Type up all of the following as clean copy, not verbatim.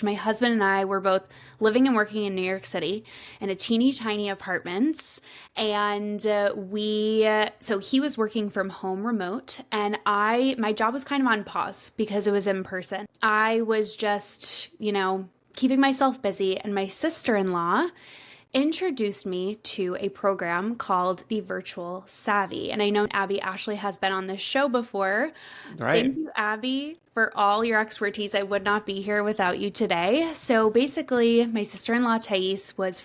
My husband and I were both living and working in New York City in a teeny tiny apartment. And so he was working from home remote, and my job was kind of on pause because it was in person. I was just, keeping myself busy, and my sister-in-law introduced me to a program called the Virtual Savvy. And I know Abby Ashley has been on this show before. Right. Thank you, Abby, for all your expertise. I would not be here without you today. So basically, my sister-in-law Thais was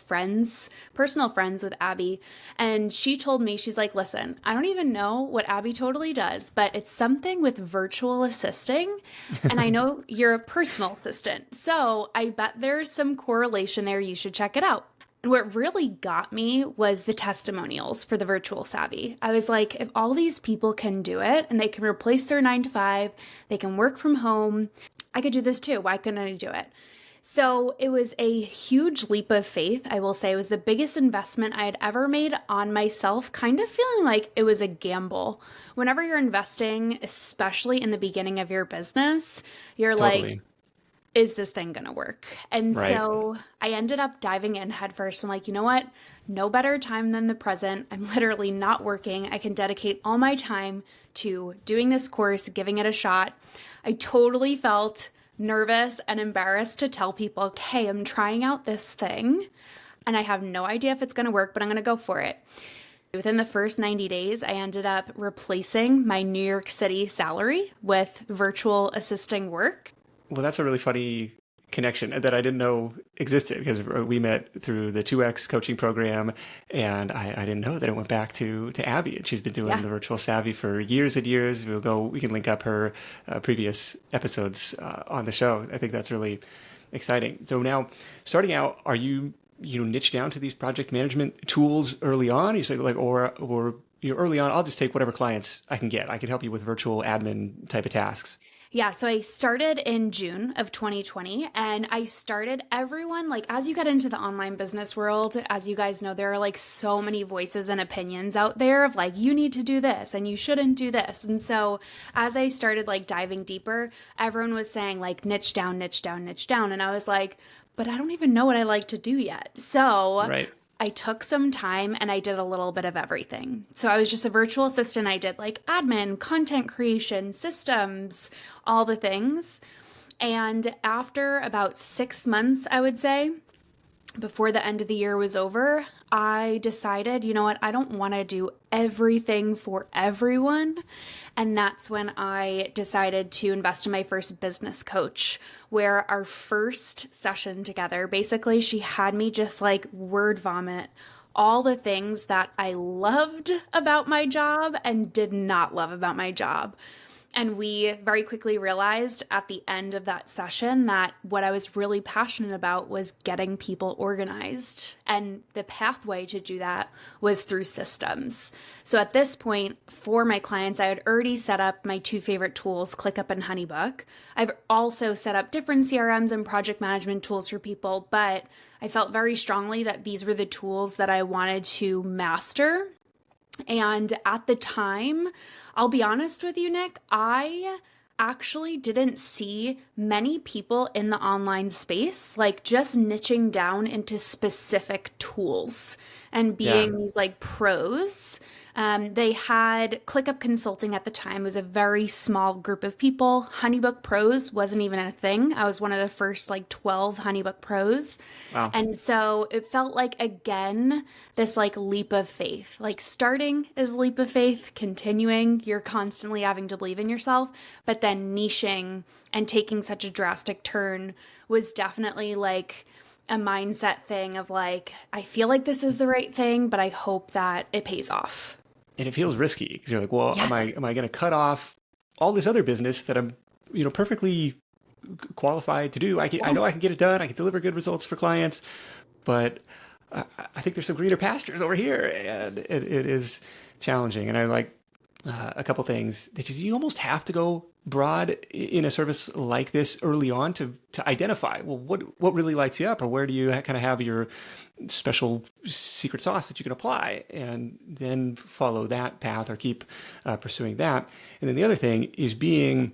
personal friends with Abby. And she told me, she's like, listen, I don't even know what Abby totally does, but it's something with virtual assisting. And I know you're a personal assistant. So I bet there's some correlation there. You should check it out. And what really got me was the testimonials for the Virtual Savvy. I was like, if all these people can do it and they can replace their 9 to 5, they can work from home, I could do this too. Why couldn't I do it? So it was a huge leap of faith. I will say it was the biggest investment I had ever made on myself, kind of feeling like it was a gamble. Whenever you're investing, especially in the beginning of your business, you're Totally. like, is this thing going to work? And Right. so I ended up diving in head first. I'm like, you know what? No better time than the present. I'm literally not working. I can dedicate all my time to doing this course, giving it a shot. I totally felt nervous and embarrassed to tell people, hey, I'm trying out this thing and I have no idea if it's going to work, but I'm going to go for it. Within the first 90 days, I ended up replacing my New York City salary with virtual assisting work. Well, that's a really funny connection that I didn't know existed, because we met through the 2X coaching program, and I didn't know that it went back to Abby, and she's been doing the Virtual Savvy for years and years. We can link up her previous episodes on the show. I think that's really exciting. So now, starting out, are you niche down to these project management tools early on? You say or early on, I'll just take whatever clients I can get. I can help you with virtual admin type of tasks. Yeah, so I started in June of 2020, and I started everyone, as you get into the online business world, as you guys know, there are so many voices and opinions out there of you need to do this and you shouldn't do this. And so as I started diving deeper, everyone was saying niche down, niche down, niche down. And I was like, but I don't even know what I like to do yet. So Right. I took some time and I did a little bit of everything. So I was just a virtual assistant. I did admin, content creation, systems, all the things. And after about 6 months, I would say, before the end of the year was over, I decided, you know what, I don't want to do everything for everyone. And that's when I decided to invest in my first business coach, where our first session together, basically she had me just word vomit all the things that I loved about my job and did not love about my job. And we very quickly realized at the end of that session that what I was really passionate about was getting people organized. And the pathway to do that was through systems. So at this point, for my clients, I had already set up my 2 favorite tools, ClickUp and HoneyBook. I've also set up different CRMs and project management tools for people, but I felt very strongly that these were the tools that I wanted to master. And at the time, I'll be honest with you, Nick, I actually didn't see many people in the online space just niching down into specific tools and being these pros. They had ClickUp Consulting at the time. It was a very small group of people. HoneyBook Pros wasn't even a thing. I was one of the first 12 HoneyBook Pros. Wow. And so it felt again, this leap of faith. Starting is a leap of faith, continuing, you're constantly having to believe in yourself, but then niching and taking such a drastic turn was definitely a mindset thing of I feel like this is the right thing, but I hope that it pays off. And it feels risky because you're well, Yes. am I going to cut off all this other business that I'm, perfectly qualified to do? I know I can get it done. I can deliver good results for clients, but I think there's some greener pastures over here, and it is challenging. And I a couple things that you almost have to go broad in a service like this early on to identify, well, what really lights you up, or where do you kind of have your special secret sauce that you can apply, and then follow that path or keep pursuing that. And then the other thing is being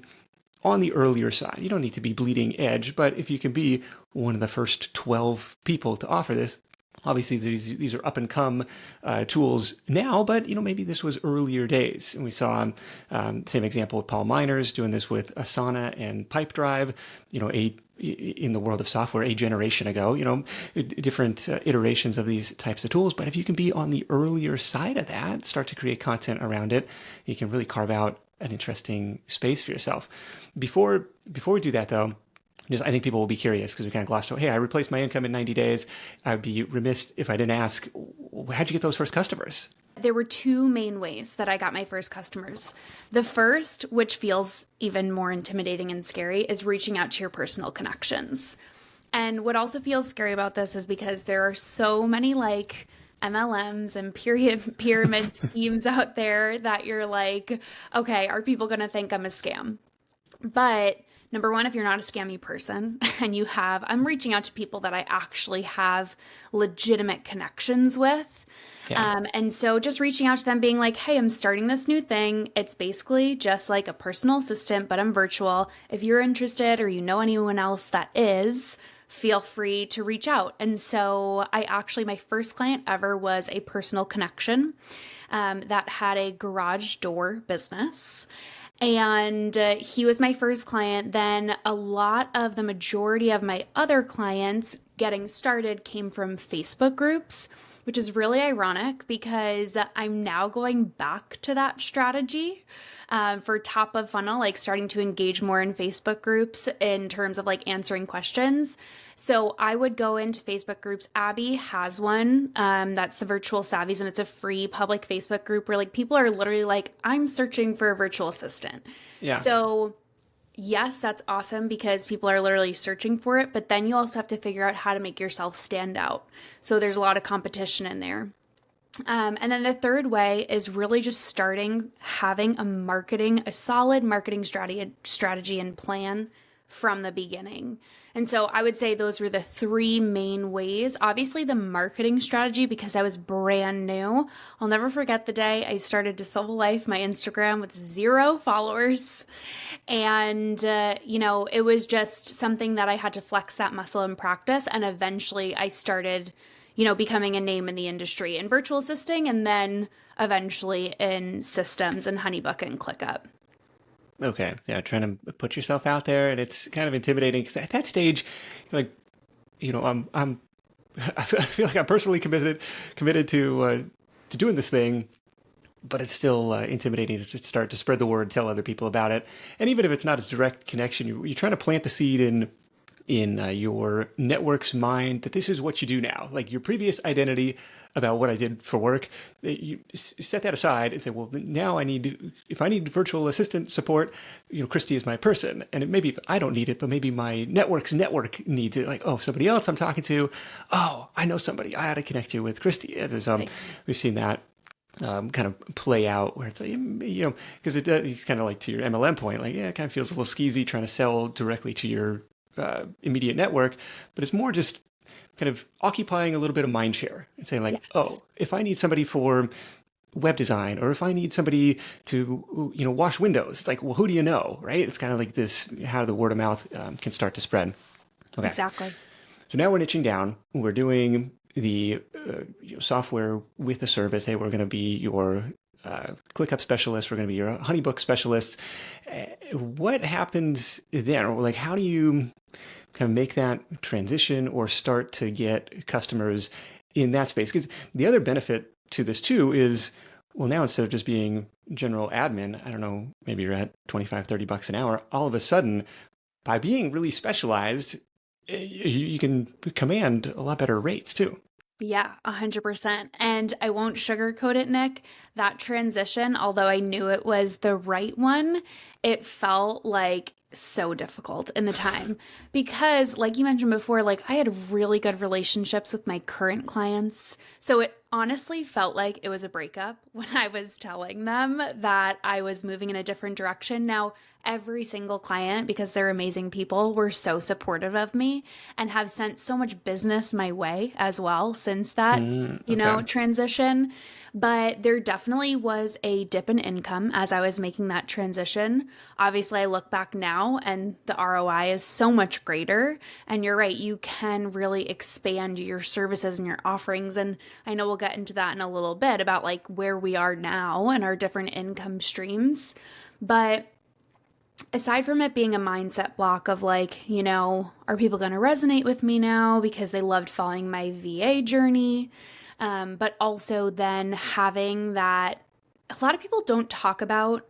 on the earlier side. You don't need to be bleeding edge, but if you can be one of the first 12 people to offer this, obviously these are up and come tools now, but maybe this was earlier days. And we saw same example with Paul Miners doing this with Asana and Pipedrive, in the world of software a generation ago, different iterations of these types of tools. But if you can be on the earlier side of that, start to create content around it, you can really carve out an interesting space for yourself. Before we do that, though, I think people will be curious because we kind of glossed over, hey, I replaced my income in 90 days. I'd be remiss if I didn't ask, how'd you get those first customers? There were two main ways that I got my first customers. The first, which feels even more intimidating and scary, is reaching out to your personal connections. And what also feels scary about this is because there are so many like MLMs and pyramid schemes out there that you're like, okay, are people going to think I'm a scam? But number one, if you're not a scammy person and I'm reaching out to people that I actually have legitimate connections with. Yeah. And so just reaching out to them being like, hey, I'm starting this new thing. It's basically just like a personal assistant, but I'm virtual. If you're interested or you know anyone else that is, feel free to reach out. And so my first client ever was a personal connection that had a garage door business. And he was my first client. Then the majority of my other clients getting started came from Facebook groups, which is really ironic because I'm now going back to that strategy for top of funnel, like starting to engage more in Facebook groups in terms of like answering questions. So I would go into Facebook groups. Abby has one that's the Virtual Savvies, and it's a free public Facebook group where like people are literally like, I'm searching for a virtual assistant. Yeah. So yes, that's awesome because people are literally searching for it, but then you also have to figure out how to make yourself stand out. So there's a lot of competition in there. And then the third way is really just having a solid marketing strategy and plan from the beginning. And so I would say those were the three main ways. Obviously the marketing strategy, because I was brand new. I'll never forget the day I started DaSilva Life, my Instagram, with 0 followers. And, it was just something that I had to flex that muscle in practice. And eventually I started becoming a name in the industry in virtual assisting, and then eventually in systems and HoneyBook and ClickUp. Okay. Yeah. Trying to put yourself out there, and it's kind of intimidating because at that stage, like, I feel like I'm personally committed to doing this thing, but it's still intimidating to start to spread the word, tell other people about it. And even if it's not a direct connection, you're trying to plant the seed in your network's mind that this is what you do now. Like your previous identity about what I did for work, you set that aside and say, well, now if I need virtual assistant support, Kristi is my person. And maybe if I don't need it, but maybe my network needs it. Like, oh, somebody else I'm talking to. Oh, I know somebody. I ought to connect you with Kristi. There's we've seen that kind of play out where it's like, because it's kind of like to your MLM point, like, yeah, it kind of feels a little skeezy trying to sell directly to your immediate network, but it's more just kind of occupying a little bit of mind share and saying like, yes. Oh, if I need somebody for web design, or if I need somebody to, wash windows, it's like, well, who do you know, right? It's kind of like this, how the word of mouth can start to spread. Okay. Exactly. So now we're niching down. We're doing the software with the service. Hey, we're going to be your ClickUp specialist. We're going to be your HoneyBook specialist. What happens then? Or like, how do you kind of make that transition or start to get customers in that space? Because the other benefit to this too is, well, now instead of just being general admin, I don't know, maybe you're at $25-$30 an hour. All of a sudden, by being really specialized, you can command a lot better rates too. Yeah, 100%. And I won't sugarcoat it, Nick. That transition, although I knew it was the right one, it felt like so difficult in the time because, like you mentioned before, like I had really good relationships with my current clients. So honestly felt like it was a breakup when I was telling them that I was moving in a different direction. Now, every single client, because they're amazing people, were so supportive of me and have sent so much business my way as well since that, Okay. transition. But there definitely was a dip in income as I was making that transition. Obviously, I look back now and the ROI is so much greater. And you're right, you can really expand your services and your offerings. And I know we'll get into that in a little bit about like where we are now and our different income streams. But aside from it being a mindset block of like, are people going to resonate with me now because they loved following my VA journey? But also then having that, a lot of people don't talk about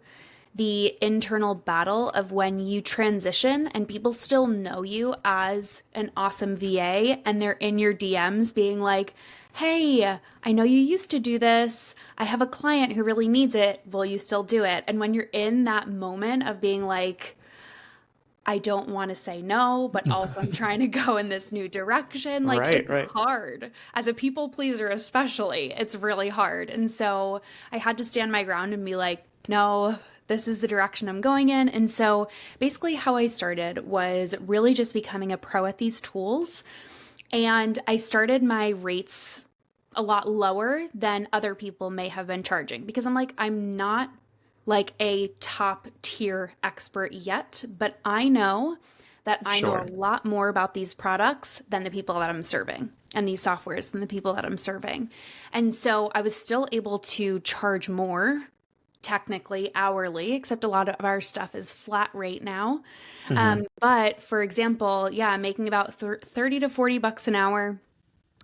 the internal battle of when you transition and people still know you as an awesome VA and they're in your DMs being like, hey, I know you used to do this. I have a client who really needs it. Will you still do it? And when you're in that moment of being like, I don't want to say no, but also I'm trying to go in this new direction. Like Right, it's right. hard as a people pleaser, especially. It's really hard. And so I had to stand my ground and be like, no, this is the direction I'm going in. And so basically how I started was really just becoming a pro at these tools. And I started my rates a lot lower than other people may have been charging because I'm like, I'm not like a top tier expert yet, but I know that I know a Sure. lot more about these products than the people that I'm serving and these softwares than the people that I'm serving. And so I was still able to charge more technically hourly, except a lot of our stuff is flat rate now. Hmm. But for example, yeah, I'm making about 30 to 40 bucks an hour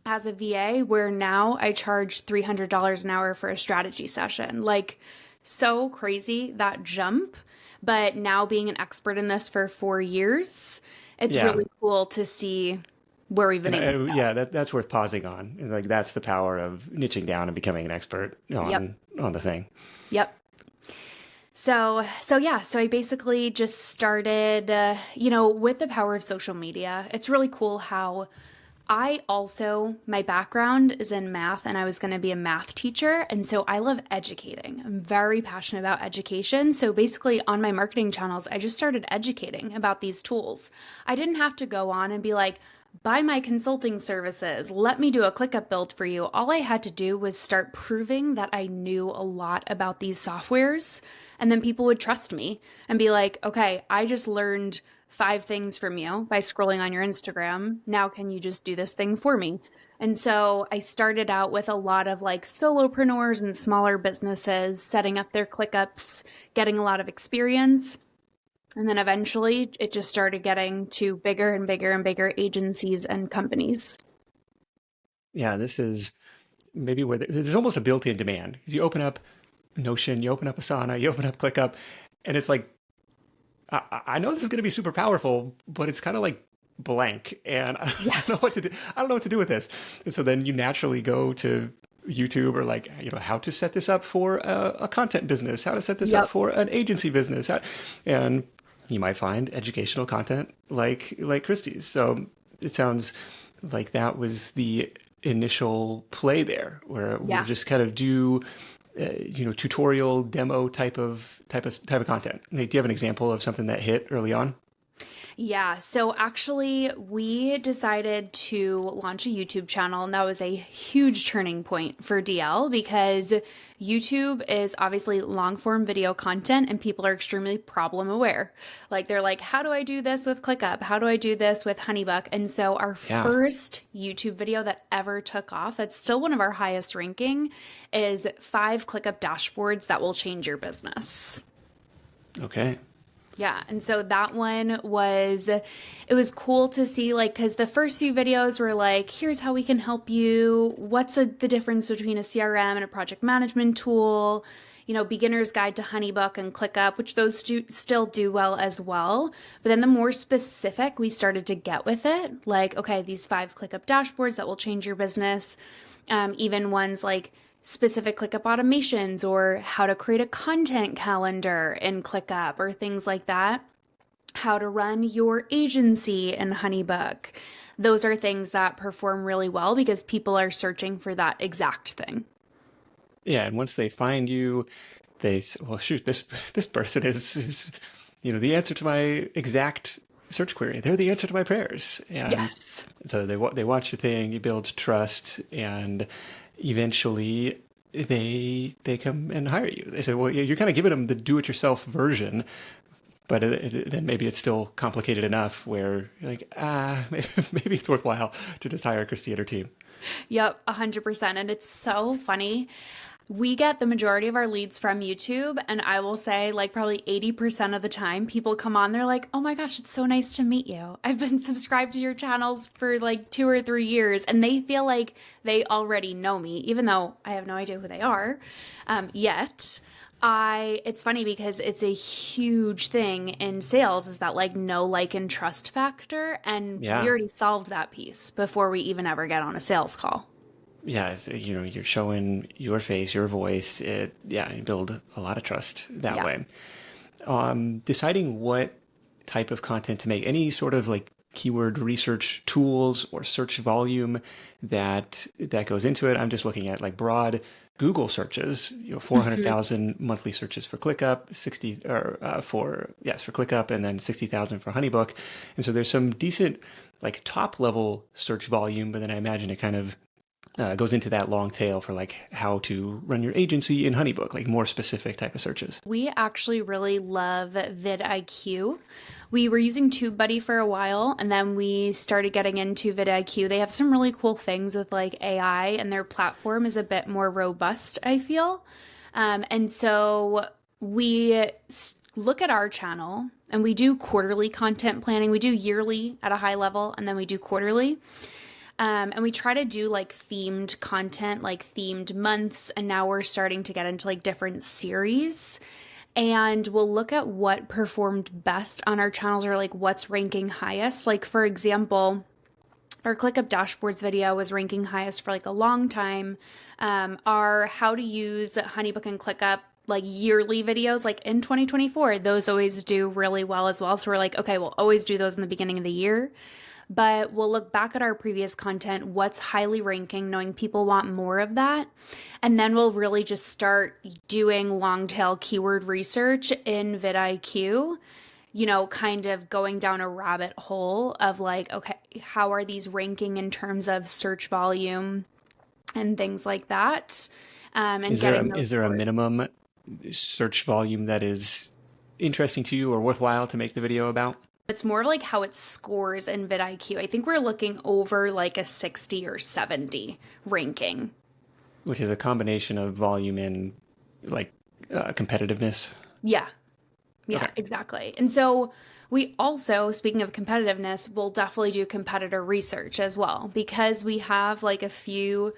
as a VA, where now I charge $300 an hour for a strategy session. Like, so crazy that jump. But now being an expert in this for 4 years, it's Yeah. really cool to see where we've been And able to go. yeah, that's worth pausing on. And, like that's the power of niching down and becoming an expert Yep. on the thing. Yep. So yeah, so I basically just started, with the power of social media. It's really cool how my background is in math and I was going to be a math teacher. And so I love educating. I'm very passionate about education. So basically on my marketing channels, I just started educating about these tools. I didn't have to go on and be like, buy my consulting services. Let me do a ClickUp build for you. All I had to do was start proving that I knew a lot about these softwares. And then people would trust me and be like, okay, I just learned 5 things from you by scrolling on your Instagram. Now, can you just do this thing for me? And so I started out with a lot of like solopreneurs and smaller businesses setting up their ClickUps, getting a lot of experience. And then eventually it just started getting to bigger and bigger and bigger agencies and companies. Yeah, this is maybe where there's almost a built-in demand because you open up Notion, you open up Asana, you open up ClickUp, and it's like I know this is going to be super powerful, but it's kind of like blank, and I don't Yes. know what to do. I don't know what to do with this. And so then you naturally go to YouTube or like, how to set this up for a content business, how to set this up Yep. for an agency business, and you might find educational content like Kristi's. So it sounds like that was the initial play there, where we'll Yeah. just kind of do tutorial demo type of content. Like, do you have an example of something that hit early on? Yeah, so actually, we decided to launch a YouTube channel, and that was a huge turning point for DL because YouTube is obviously long form video content, and people are extremely problem aware. Like, they're like, how do I do this with ClickUp? How do I do this with HoneyBook? And so, our Yeah. first YouTube video that ever took off, that's still one of our highest ranking, is 5 ClickUp dashboards that will change your business. Okay. Yeah. And so that one it was cool to see, like, because the first few videos were like, here's how we can help you. What's the difference between a CRM and a project management tool? Beginner's guide to HoneyBook and ClickUp, which those still do well as well. But then the more specific we started to get with it, like, okay, these 5 ClickUp dashboards that will change your business, even ones like specific ClickUp automations or how to create a content calendar in ClickUp or things like that. how to run your agency in HoneyBook. Those are things that perform really well because people are searching for that exact thing. Yeah, and once they find you, they say, well, shoot, this person is the answer to my exact search query. They're the answer to my prayers. And Yes. so they watch your thing, you build trust, and eventually they come and hire you. They say, well, you're kind of giving them the do-it-yourself version, but then maybe it's still complicated enough where you're like, maybe it's worthwhile to just hire Kristi and her team. Yep, 100%. And it's so funny. We get the majority of our leads from YouTube, and I will say, like, probably 80% of the time, people come on, they're like, oh my gosh, it's so nice to meet you. I've been subscribed to your channels for like 2 or 3 years, and they feel like they already know me, even though I have no idea who they are yet. It's funny because it's a huge thing in sales is that like know, like, and trust factor. And we Yeah. already solved that piece before we even ever get on a sales call. Yeah, you're showing your face, your voice. You build a lot of trust that Yeah. way. Deciding what type of content to make, any sort of like keyword research tools or search volume that goes into it. I'm just looking at like broad Google searches, 400,000 monthly searches for ClickUp, 60 or for ClickUp, and then 60,000 for HoneyBook. And so there's some decent like top level search volume, but then I imagine it kind of goes into that long tail for like how to run your agency in HoneyBook, like more specific type of searches. We actually really love VidIQ. We were using TubeBuddy for a while, and then we started getting into VidIQ. They have some really cool things with like AI, and their platform is a bit more robust, I feel. And so we look at our channel, and we do quarterly content planning. We do yearly at a high level, and then we do quarterly. And we try to do like themed content, like themed months. And now we're starting to get into like different series. And we'll look at what performed best on our channels or like what's ranking highest. Like, for example, our ClickUp dashboards video was ranking highest for like a long time. Our how to use HoneyBook and ClickUp like yearly videos, like in 2024, those always do really well as well. So we're like, okay, we'll always do those in the beginning of the year. But we'll look back at our previous content, what's highly ranking, knowing people want more of that. And then we'll really just start doing long tail keyword research in vidIQ, kind of going down a rabbit hole of like, okay, how are these ranking in terms of search volume and things like that? And Is there a minimum search volume that is interesting to you or worthwhile to make the video about? It's more like how it scores in vidIQ. I think we're looking over like a 60 or 70 ranking. Which is a combination of volume and like competitiveness. Yeah. Yeah, Okay. exactly. And so we also, speaking of competitiveness, we'll definitely do competitor research as well because we have like a few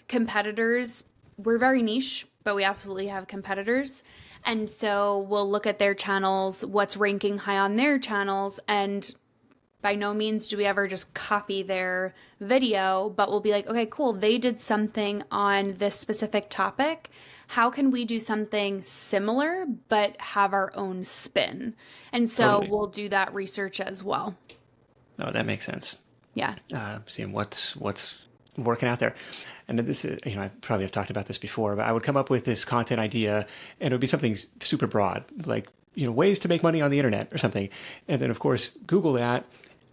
competitors. We're very niche, but we absolutely have competitors. And so we'll look at their channels, what's ranking high on their channels, and by no means do we ever just copy their video, but we'll be like, okay, cool, they did something on this specific topic. How can we do something similar, but have our own spin? And so Totally. we'll do that research as well. Oh, that makes sense. Yeah. Seeing what's working out there. And this is, I probably have talked about this before, but I would come up with this content idea and it would be something super broad, like, ways to make money on the internet or something. And then of course, Google that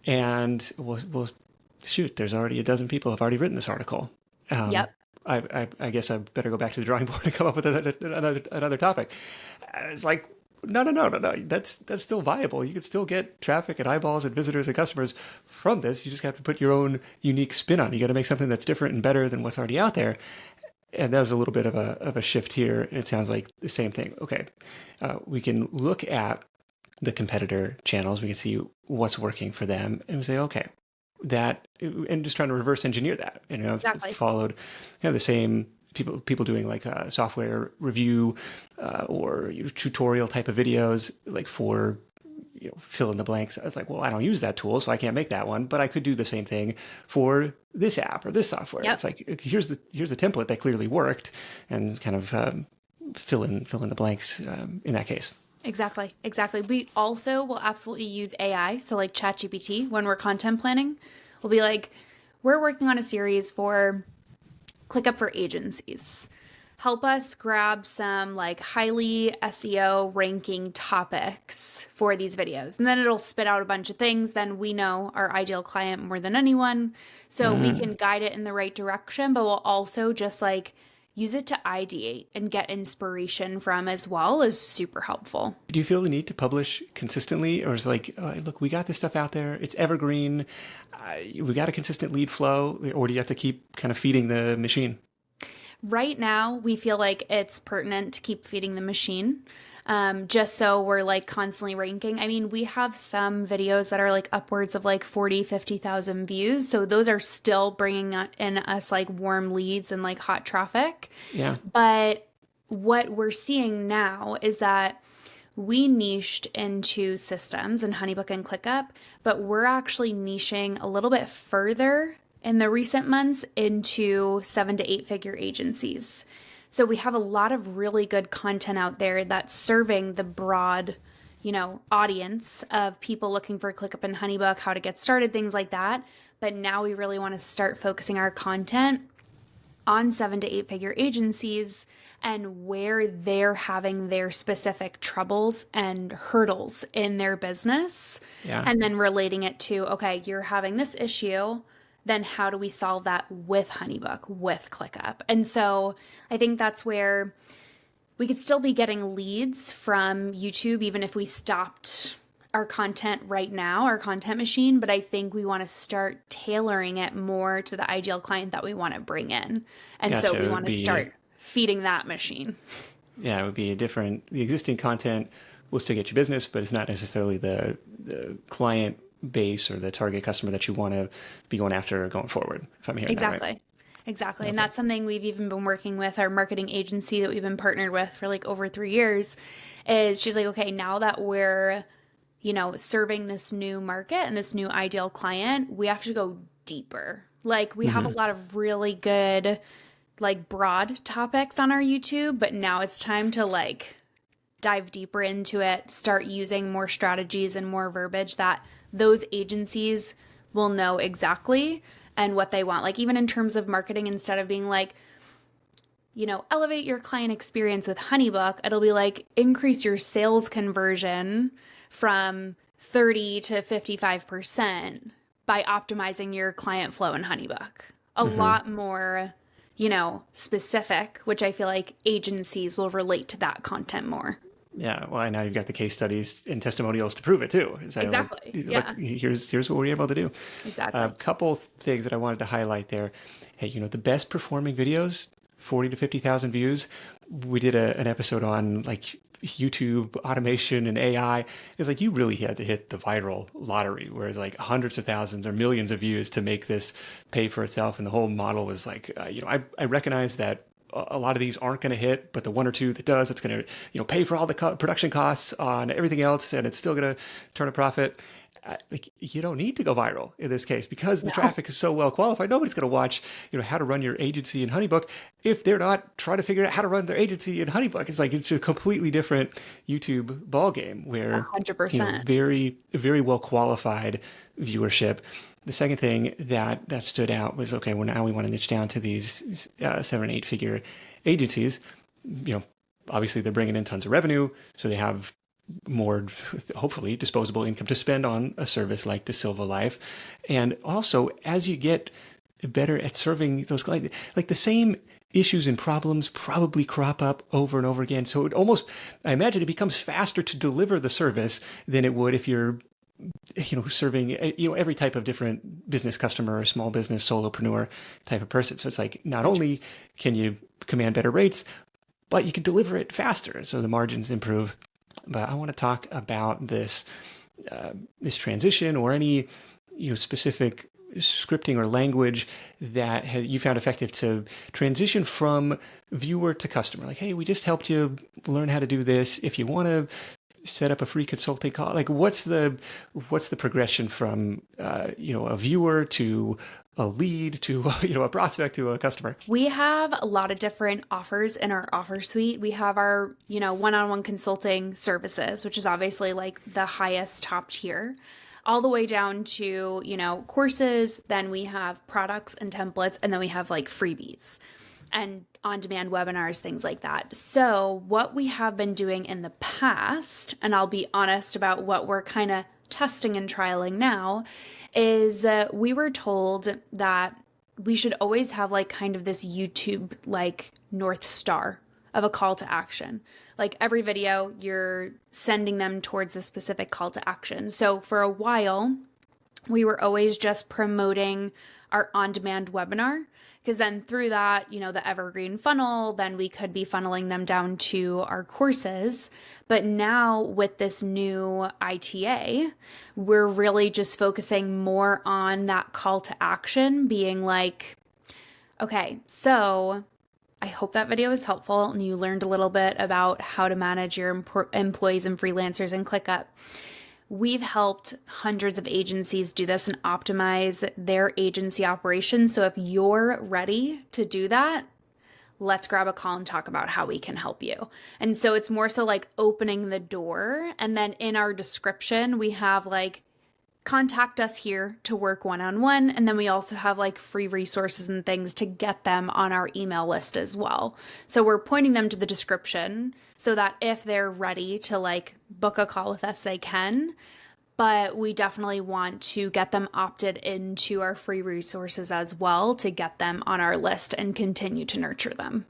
and well, shoot, there's already a dozen people have already written this article. Yep. I guess I better go back to the drawing board and come up with another topic. It's like, no. That's still viable. You can still get traffic and eyeballs and visitors and customers from this. You just have to put your own unique spin on it. You got to make something that's different and better than what's already out there. And that was a little bit of a shift here. It sounds like the same thing. Okay, we can look at the competitor channels. We can see what's working for them, and we say, okay, that, and just trying to reverse engineer that. Exactly. I've followed the same people doing like software review or tutorial type of videos, like for fill in the blanks. I was like, well, I don't use that tool, so I can't make that one, but I could do the same thing for this app or this software. Yep. It's like, here's the template that clearly worked, and kind of fill in the blanks in that case. Exactly. Exactly. We also will absolutely use AI. So like ChatGPT when we're content planning, we'll be like, we're working on a series for ClickUp for agencies. Help us grab some like highly SEO ranking topics for these videos. And then it'll spit out a bunch of things. Then we know our ideal client more than anyone. So we can guide it in the right direction, but we'll also just like use it to ideate and get inspiration from as well is super helpful. Do you feel the need to publish consistently, or is it like, look, we got this stuff out there, it's evergreen, we got a consistent lead flow, or do you have to keep kind of feeding the machine? Right now, we feel like it's pertinent to keep feeding the machine, just so we're like constantly ranking. I mean, we have some videos that are like upwards of like 40, 50,000 views. So those are still bringing in us like warm leads and like hot traffic. Yeah. But what we're seeing now is that we niched into systems and HoneyBook and ClickUp, but we're actually niching a little bit further in the recent months into 7 to 8 figure agencies. So we have a lot of really good content out there that's serving the broad, audience of people looking for ClickUp and HoneyBook, how to get started, things like that. But now we really want to start focusing our content on 7 to 8 figure agencies and where they're having their specific troubles and hurdles in their business. Yeah. And then relating it to, okay, you're having this issue. Then how do we solve that with HoneyBook, with ClickUp? And so I think that's where we could still be getting leads from YouTube, even if we stopped our content right now, our content machine. But I think we want to start tailoring it more to the ideal client that we want to bring in. And Gotcha. so we want to start feeding that machine. Yeah, it would be the existing content will still get you business, but it's not necessarily the client base or the target customer that you want to be going after going forward, if I'm hearing that right. Exactly. Okay. And that's something we've even been working with our marketing agency that we've been partnered with for like over 3 years is she's like, okay, now that we're, serving this new market and this new ideal client, we have to go deeper. Like we have a lot of really good, like broad topics on our YouTube, but now it's time to like dive deeper into it, start using more strategies and more verbiage that those agencies will know exactly and what they want. Like even in terms of marketing, instead of being like, elevate your client experience with HoneyBook, it'll be like increase your sales conversion from 30 to 55% by optimizing your client flow in HoneyBook. A lot more, specific, which I feel like agencies will relate to that content more. Yeah, well, and now you've got the case studies and testimonials to prove it too. So Exactly. Look, here's what we're able to do. Exactly. A couple things that I wanted to highlight there. Hey, the best performing videos, 40 to 50,000 views. We did an episode on like YouTube automation and AI. It's like you really had to hit the viral lottery, whereas like hundreds of thousands or millions of views to make this pay for itself. And the whole model was like, I recognize that a lot of these aren't going to hit, but the one or two that does, it's going to, pay for all the production costs on everything else, and it's still going to turn a profit. Like you don't need to go viral in this case because the traffic is so well qualified. Nobody's going to watch, how to run your agency in HoneyBook if they're not trying to figure out how to run their agency in HoneyBook. It's like it's a completely different YouTube ballgame where 100%. Very, very well qualified viewership. The second thing that stood out was, okay, well, now we want to niche down to these 7, 8 figure agencies. Obviously they're bringing in tons of revenue, so they have more, hopefully, disposable income to spend on a service like DaSilva Life. And also, as you get better at serving those clients, like the same issues and problems probably crop up over and over again. So it almost, I imagine it becomes faster to deliver the service than it would if you're serving, every type of different business customer or small business solopreneur type of person. So it's like, not only can you command better rates, but you can deliver it faster. So the margins improve. But I want to talk about this transition or any specific scripting or language that you found effective to transition from viewer to customer. Like, hey, we just helped you learn how to do this. If you want to set up a free consulting call? Like what's the progression from a viewer to a lead to a prospect to a customer? We have a lot of different offers in our offer suite. We have our, one-on-one consulting services, which is obviously like the highest top tier, all the way down to, courses. Then we have products and templates, and then we have like freebies and on-demand webinars, things like that. So what we have been doing in the past, and I'll be honest about what we're kind of testing and trialing now, is we were told that we should always have like kind of this YouTube like North Star of a call to action. Like every video, you're sending them towards a specific call to action. So for a while, we were always just promoting our on-demand webinar, because then through that, the evergreen funnel, then we could be funneling them down to our courses. But now with this new ITA, we're really just focusing more on that call to action, being like, okay, so I hope that video was helpful and you learned a little bit about how to manage your employees and freelancers in ClickUp. We've helped hundreds of agencies do this and optimize their agency operations. So if you're ready to do that, let's grab a call and talk about how we can help you. And so it's more so like opening the door. And then in our description, we have like, contact us here to work one-on-one. And then we also have like free resources and things to get them on our email list as well. So we're pointing them to the description so that if they're ready to like book a call with us, they can. But we definitely want to get them opted into our free resources as well to get them on our list and continue to nurture them.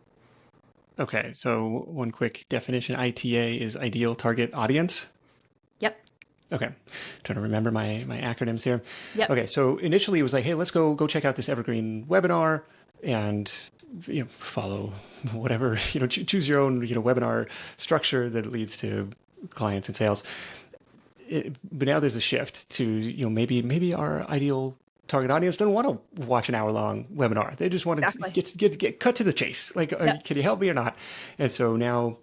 Okay, so one quick definition. ITA is ideal target audience. Yep. Okay. Trying to remember my acronyms here. Yep. Okay. So initially it was like, hey, let's go check out this evergreen webinar and, follow whatever, choose your own, webinar structure that leads to clients and sales. But now there's a shift to, maybe our ideal target audience doesn't want to watch an hour-long webinar. They just want to get cut to the chase. Like, can you help me or not? And so now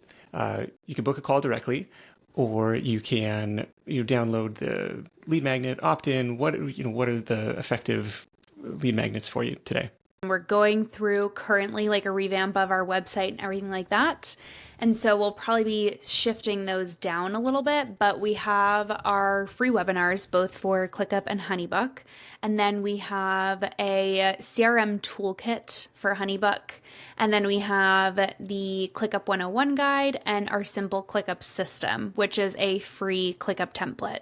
you can book a call directly, or you can download the lead magnet, opt in. What are the effective lead magnets for you today? We're going through currently like a revamp of our website and everything like that. And so we'll probably be shifting those down a little bit, but we have our free webinars, both for ClickUp and HoneyBook. And then we have a CRM toolkit for HoneyBook. And then we have the ClickUp 101 guide and our simple ClickUp system, which is a free ClickUp template.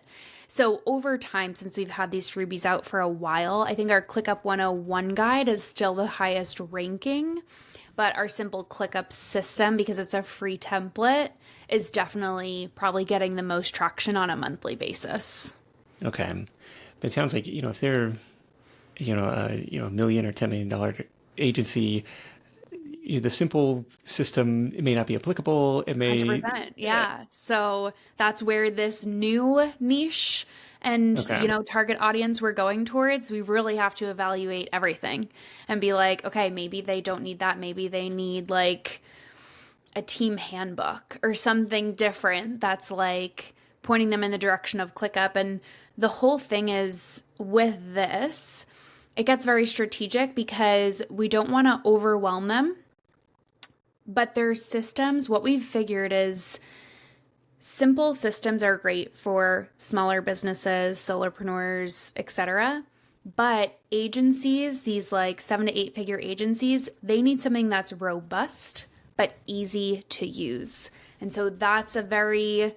So over time, since we've had these freebies out for a while, I think our ClickUp 101 guide is still the highest ranking, but our simple ClickUp system, because it's a free template, is definitely probably getting the most traction on a monthly basis. Okay. But it sounds like, if they're, a $1 million or $10 million agency, the simple system, it may not be applicable. It may 100%, yeah. So that's where this new niche and target audience we're going towards, we really have to evaluate everything and be like, okay, maybe they don't need that. Maybe they need like a team handbook or something different that's like pointing them in the direction of ClickUp. And the whole thing is with this, it gets very strategic because we don't want to overwhelm them. But their systems, what we've figured is simple systems are great for smaller businesses, solopreneurs, etc. But agencies, these like 7 to 8 figure agencies, they need something that's robust but easy to use. And so that's a very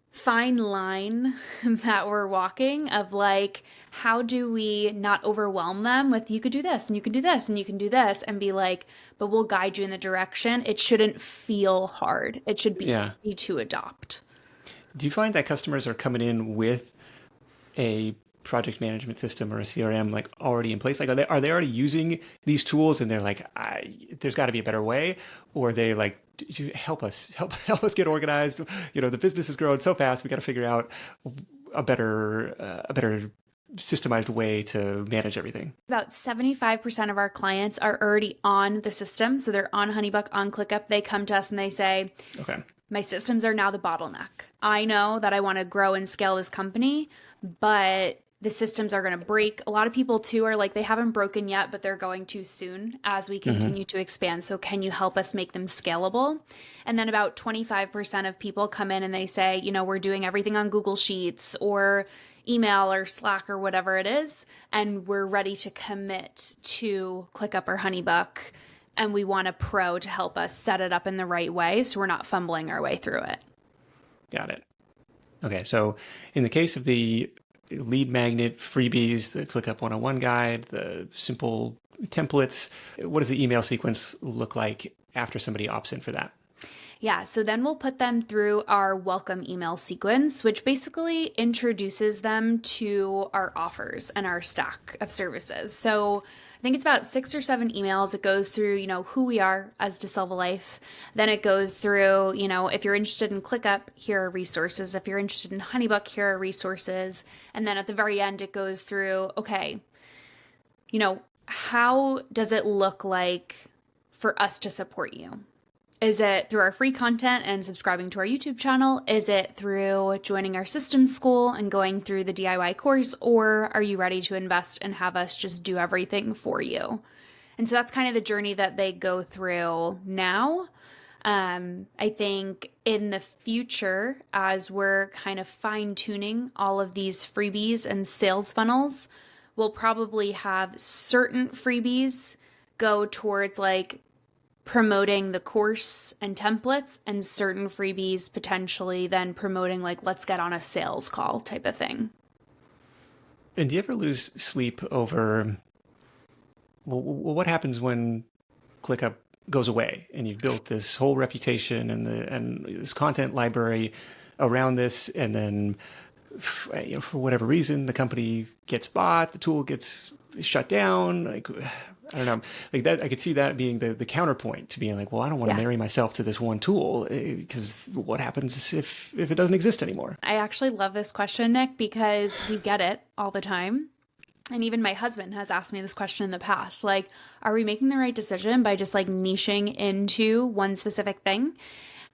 fine line that we're walking of like, how do we not overwhelm them with you could do this and you can do this and you can do this, and be like, but we'll guide you in the direction. It shouldn't feel hard. It should be easy to adopt. Do you find that customers are coming in with a project management system or a CRM like already in place? Like, are they already using these tools and they're like, there's got to be a better way? Or are they like, help us get organized? The business is growing so fast. We got to figure out a better systemized way to manage everything? About 75% of our clients are already on the system. So they're on HoneyBook, on ClickUp. They come to us and they say, Okay. my systems are now the bottleneck. I know that I want to grow and scale this company, but the systems are going to break. A lot of people too are like, they haven't broken yet, but they're going to soon as we continue to expand. So can you help us make them scalable? And then about 25% of people come in and they say, we're doing everything on Google Sheets or email or Slack or whatever it is, and we're ready to commit to ClickUp or HoneyBook, and we want a pro to help us set it up in the right way so we're not fumbling our way through it. Got it. Okay, so in the case of the lead magnet freebies, the ClickUp 101 guide, the simple templates, what does the email sequence look like after somebody opts in for that? Yeah, so then we'll put them through our welcome email sequence, which basically introduces them to our offers and our stack of services. So I think it's about 6 or 7 emails. It goes through, who we are as DaSilva Life. Then it goes through, if you're interested in ClickUp, here are resources. If you're interested in HoneyBook, here are resources. And then at the very end, it goes through, okay, how does it look like for us to support you? Is it through our free content and subscribing to our YouTube channel? Is it through joining our systems school and going through the DIY course? Or are you ready to invest and have us just do everything for you? And so that's kind of the journey that they go through now. I think in the future, as we're kind of fine-tuning all of these freebies and sales funnels, we'll probably have certain freebies go towards like promoting the course and templates, and certain freebies potentially then promoting like, let's get on a sales call type of thing. And do you ever lose sleep over, what happens when ClickUp goes away and you've built this whole reputation and this content library around this, and then for whatever reason the company gets bought, the tool gets shut down, like I don't know, like that. I could see that being the counterpoint to being like, well, I don't want to marry myself to this one tool, because what happens if it doesn't exist anymore? I actually love this question, Nick, because we get it all the time. And even my husband has asked me this question in the past, like, are we making the right decision by just like niching into one specific thing?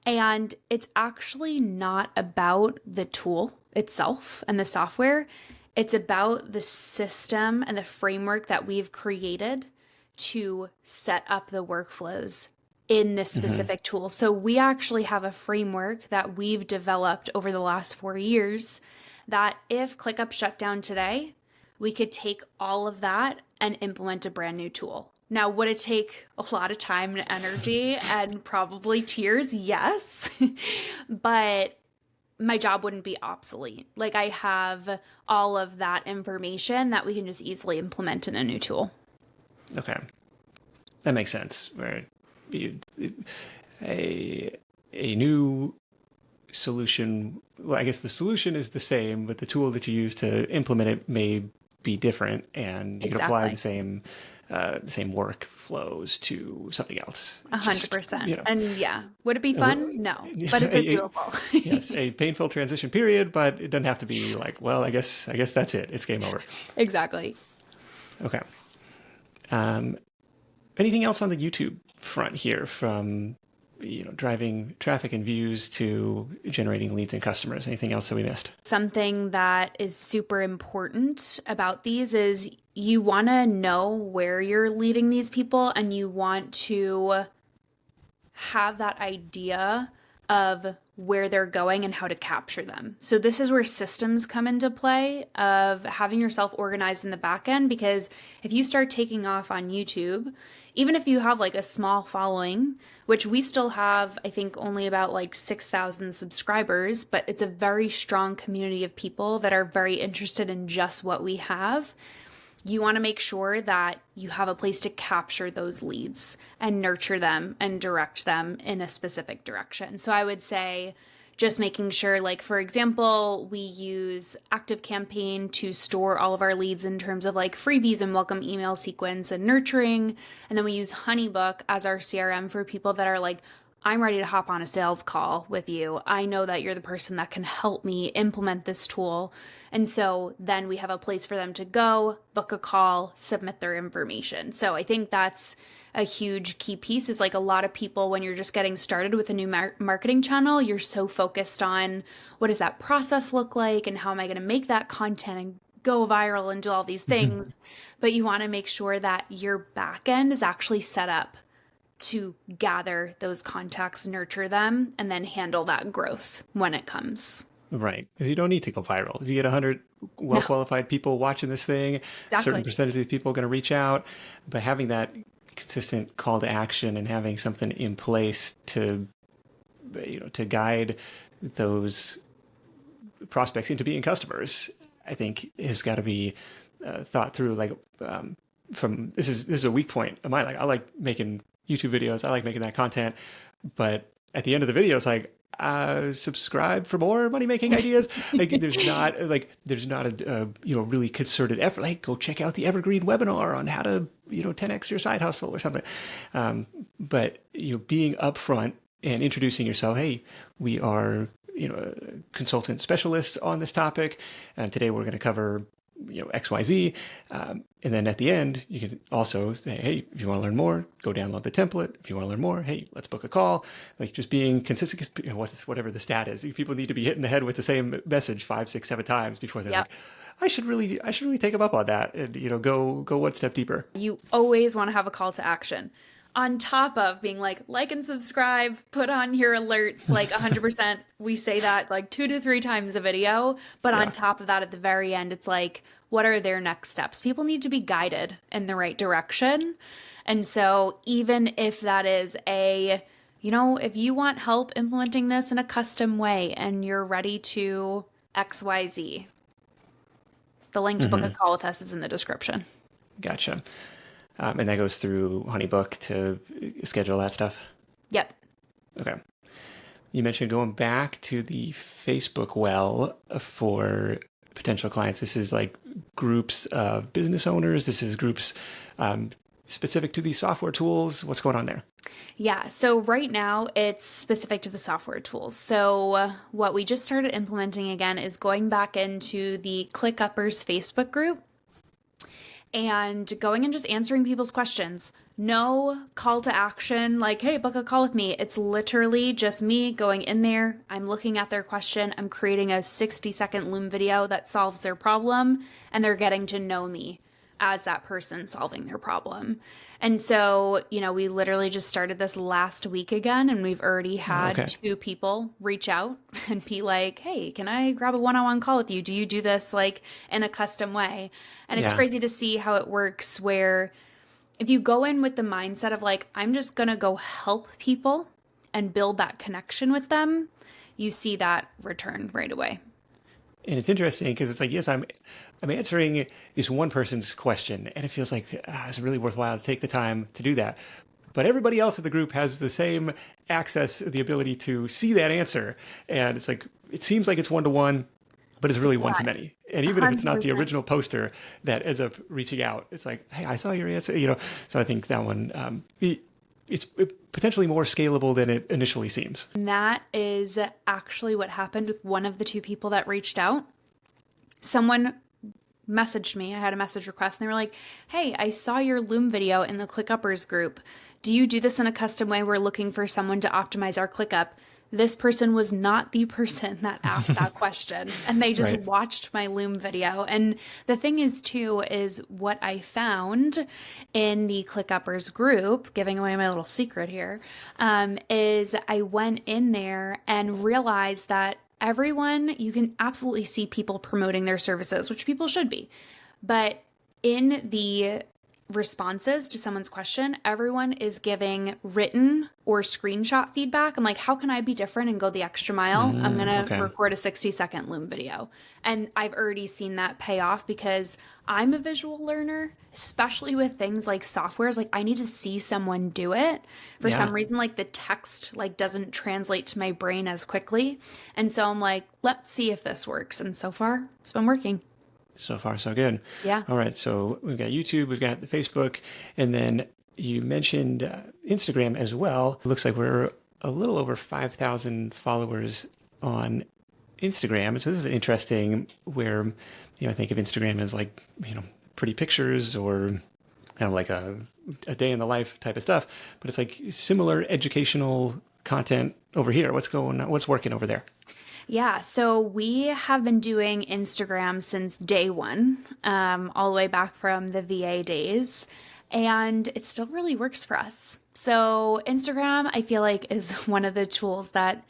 And it's actually not about the tool itself and the software. It's about the system and the framework that we've created to set up the workflows in this specific tool. So we actually have a framework that we've developed over the last 4 years that if ClickUp shut down today, we could take all of that and implement a brand new tool. Now, would it take a lot of time and energy and probably tears? Yes. But my job wouldn't be obsolete. Like, I have all of that information that we can just easily implement in a new tool. Okay. That makes sense. Right. A new solution, well, I guess the solution is the same, but the tool that you use to implement it may be different, and you can apply the same workflows to something else. 100%. And would it be fun? No, but is it doable? Yes, a painful transition period, but it doesn't have to be like, well, I guess that's it. It's game over. Exactly. Okay. Anything else on the YouTube front here, from driving traffic and views to generating leads and customers? Anything else that we missed? Something that is super important about these is you want to know where you're leading these people, and you want to have that idea of where they're going and how to capture them. So this is where systems come into play, of having yourself organized in the back end, because if you start taking off on YouTube, even if you have like a small following, which we still have, I think only about like 6,000 subscribers, but it's a very strong community of people that are very interested in just what we have. You want to make sure that you have a place to capture those leads and nurture them and direct them in a specific direction. So I would say just making sure, like, for example, we use ActiveCampaign to store all of our leads in terms of like freebies and welcome email sequence and nurturing. And then we use HoneyBook as our CRM for people that are like I'm ready to hop on a sales call with you. I know that you're the person that can help me implement this tool. And so then we have a place for them to go, book a call, submit their information. So I think that's a huge key piece is like a lot of people, when you're just getting started with a new marketing channel, you're so focused on what does that process look like and how am I going to make that content and go viral and do all these things. But you want to make sure that your back end is actually set up to gather those contacts, nurture them, and then handle that growth when it comes. Right. Because you don't need to go viral. If you get 100 well-qualified people watching this thing, a certain percentage of these people are going to reach out. But having that consistent call to action and having something in place to, to guide those prospects into being customers, I think has got to be thought through. Like, this is a weak point of mine. Like, I like making YouTube videos. I like making that content, but at the end of the video, it's like, subscribe for more money making ideas. Like, there's not a really concerted effort. Like, go check out the Evergreen webinar on how to 10x your side hustle or something. But being upfront and introducing yourself. Hey, we are consultant specialists on this topic, and today we're going to cover XYZ. And then at the end, you can also say, hey, if you want to learn more, go download the template. If you want to learn more, hey, let's book a call. Like, just being consistent, whatever the stat is. People need to be hitting the head with the same message 5, 6, 7 times before they're like, I should really take them up on that and, go one step deeper. You always want to have a call to action. On top of being like and subscribe, put on your alerts, like 100%. We say that like 2 to 3 times a video. But on top of that, at the very end, it's like, what are their next steps? People need to be guided in the right direction. And so even if that is if you want help implementing this in a custom way and you're ready to XYZ, the link to book a call with us is in the description. Gotcha. And that goes through HoneyBook to schedule that stuff? Yep. Okay. You mentioned going back to the Facebook well for potential clients. This is like groups of business owners. This is groups specific to these software tools. What's going on there? Yeah. So right now it's specific to the software tools. So what we just started implementing again is going back into the ClickUppers Facebook group and going and just answering people's questions. No call to action, like, hey, book a call with me. It's literally just me going in there. I'm looking at their question. I'm creating a 60-second Loom video that solves their problem, and they're getting to know me as that person solving their problem. And so, we literally just started this last week again, and we've already had 2 people reach out and be like, hey, can I grab a one-on-one call with you? Do you do this like in a custom way? And it's crazy to see how it works, where if you go in with the mindset of like, I'm just going to go help people and build that connection with them, you see that return right away. And it's interesting because it's like, yes, I'm answering this one person's question, and it feels like it's really worthwhile to take the time to do that. But everybody else in the group has the same access, the ability to see that answer. And it's like, it seems like it's one-to-one, but it's really one-to-many. And even 100%. If it's not the original poster that ends up reaching out, it's like, hey, I saw your answer, So I think that one, it's potentially more scalable than it initially seems. And that is actually what happened with one of the 2 people that reached out. Someone messaged me. I had a message request, and they were like, hey, I saw your Loom video in the ClickUppers group. Do you do this in a custom way? We're looking for someone to optimize our ClickUp. This person was not the person that asked that question, and they just watched my Loom video. And the thing is, too, is what I found in the ClickUppers group, giving away my little secret here, is I went in there and realized that everyone, you can absolutely see people promoting their services, which people should be. But in the responses to someone's question, everyone is giving written or screenshot feedback. I'm like, how can I be different and go the extra mile? I'm going to record a 60-second Loom video. And I've already seen that pay off because I'm a visual learner, especially with things like softwares. Like, I need to see someone do it. For some reason, like the text doesn't translate to my brain as quickly. And so I'm like, let's see if this works. And so far, it's been working. So far, so good. Yeah. All right. So we've got YouTube, we've got the Facebook, and then you mentioned Instagram as well. It looks like we're a little over 5,000 followers on Instagram. And so this is interesting where, I think of Instagram as like, pretty pictures or kind of like a day in the life type of stuff, but it's like similar educational content over here. What's going on? What's working over there? Yeah, so we have been doing Instagram since day one, all the way back from the VA days, and it still really works for us. So Instagram, I feel like, is one of the tools that,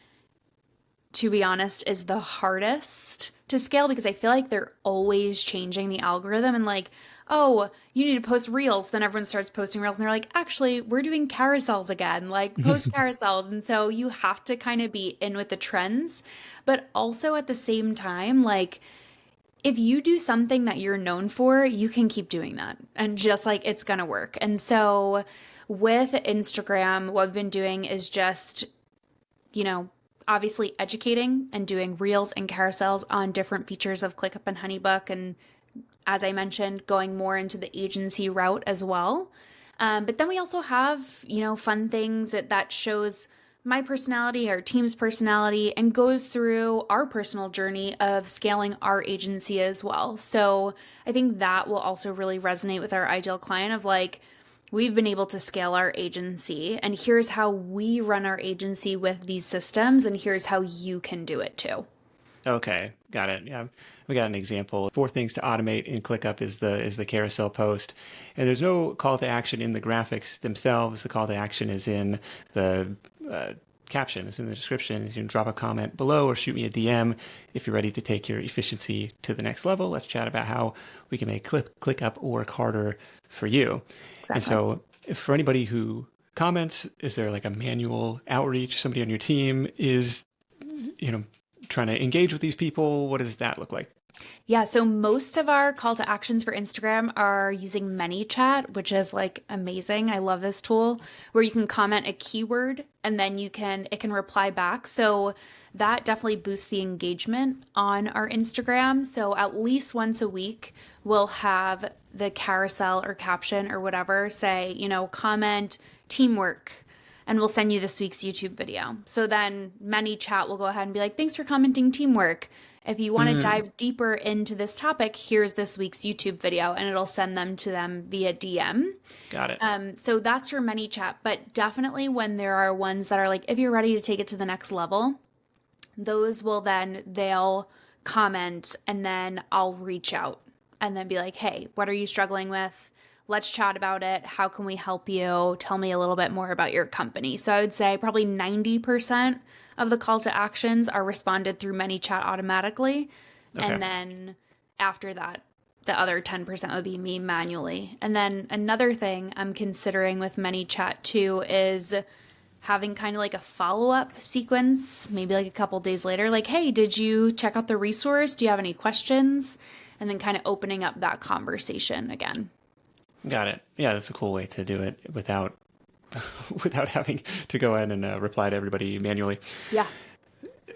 to be honest, is the hardest to scale because I feel like they're always changing the algorithm and like, oh, you need to post reels. Then everyone starts posting reels and they're like, actually, we're doing carousels again, like post carousels. And so you have to kind of be in with the trends, but also at the same time, like if you do something that you're known for, you can keep doing that and just like it's going to work. And so with Instagram, what we've been doing is just, obviously educating and doing reels and carousels on different features of ClickUp and HoneyBook. And as I mentioned, going more into the agency route as well. But then we also have, fun things that shows my personality, our team's personality, and goes through our personal journey of scaling our agency as well. So I think that will also really resonate with our ideal client of like, we've been able to scale our agency, and here's how we run our agency with these systems, and here's how you can do it too. Okay, got it. Yeah, we got an example. 4 things to automate in ClickUp is the carousel post, and there's no call to action in the graphics themselves. The call to action is in the caption. It's in the description. You can drop a comment below or shoot me a DM if you're ready to take your efficiency to the next level. Let's chat about how we can make ClickUp work harder for you. Exactly. And so, for anybody who comments, is there like a manual outreach? Somebody on your team is, trying to engage with these people? What does that look like? Yeah, so most of our call to actions for Instagram are using ManyChat, which is like amazing. I love this tool where you can comment a keyword and then it can reply back. So that definitely boosts the engagement on our Instagram. So at least once a week, we'll have the carousel or caption or whatever say, comment teamwork, and we'll send you this week's YouTube video. So then ManyChat will go ahead and be like, thanks for commenting teamwork. If you want to dive deeper into this topic, here's this week's YouTube video, and it'll send them to them via DM. Got it. So that's for ManyChat, but definitely when there are ones that are like, if you're ready to take it to the next level, they'll comment, and then I'll reach out and then be like, hey, what are you struggling with? Let's chat about it. How can we help you? Tell me a little bit more about your company. So I would say probably 90% of the call to actions are responded through ManyChat automatically. Okay. And then after that, the other 10% would be me manually. And then another thing I'm considering with ManyChat too is having kind of like a follow-up sequence, maybe like a couple days later, like, hey, did you check out the resource? Do you have any questions? And then kind of opening up that conversation again. Got it. Yeah, that's a cool way to do it without having to go in and reply to everybody manually. Yeah.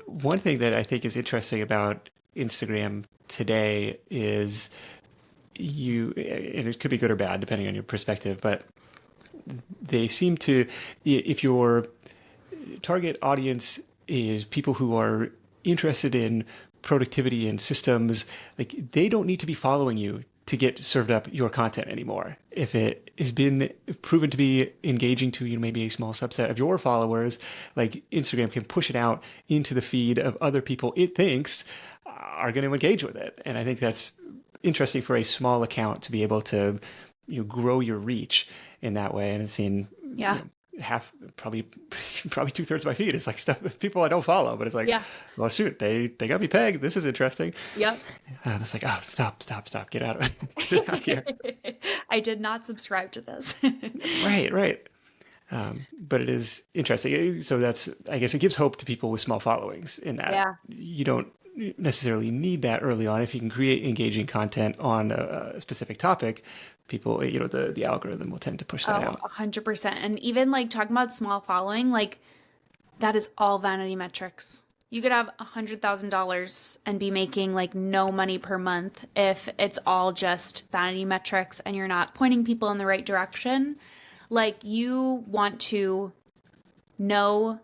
One thing that I think is interesting about Instagram today is and it could be good or bad depending on your perspective, but they seem to, if your target audience is people who are interested in productivity and systems, like they don't need to be following you to get served up your content anymore. If it has been proven to be engaging to maybe a small subset of your followers, like Instagram can push it out into the feed of other people it thinks are going to engage with it. And I think that's interesting for a small account to be able to grow your reach in that way. And it's seen half, probably 2/3 of my feed is like stuff people I don't follow, but it's like, well, shoot, they got me pegged. This is interesting. Yep. And it's like, oh, stop, get out of it. Get out here. I did not subscribe to this. Right. But it is interesting. So I guess it gives hope to people with small followings in that you don't necessarily need that early on. If you can create engaging content on a specific topic, people, the algorithm will tend to push that out. 100%. And even like talking about small following, like that is all vanity metrics. You could have $100,000 and be making like no money per month if it's all just vanity metrics and you're not pointing people in the right direction. Like you want to know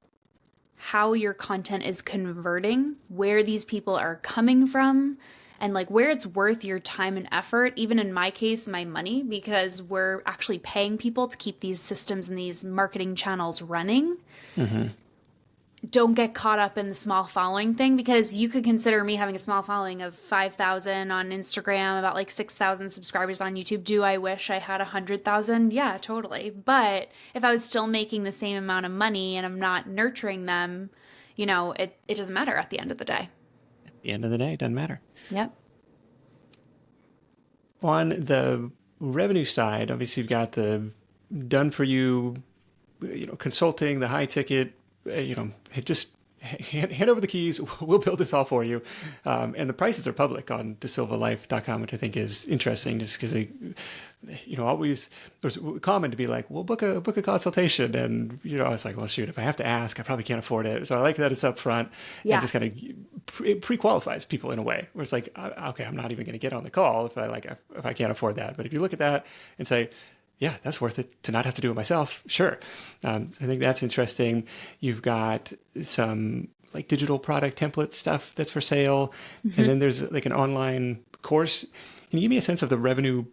how your content is converting, where these people are coming from, and like where it's worth your time and effort, even in my case, my money, because we're actually paying people to keep these systems and these marketing channels running. Mm-hmm. Don't get caught up in the small following thing, because you could consider me having a small following of 5,000 on Instagram, about like 6,000 subscribers on YouTube. Do I wish I had 100,000? Yeah, totally. But if I was still making the same amount of money and I'm not nurturing them, it doesn't matter at the end of the day. At the end of the day, it doesn't matter. Yep. On the revenue side, obviously you've got the done for you, consulting, the high ticket, just hand over the keys. We'll build this all for you. And the prices are public on DaSilvaLife.com, which I think is interesting, just because always there's common to be like, well, book a consultation. And, I was like, well, shoot, if I have to ask, I probably can't afford it. So I like that it's up front. Yeah. And just kind of pre-qualifies people in a way where it's like, okay, I'm not even going to get on the call if I can't afford that. But if you look at that and say, yeah, that's worth it to not have to do it myself. Sure. I think that's interesting. You've got some like digital product template stuff that's for sale. Mm-hmm. And then there's like an online course. Can you give me a sense of the revenue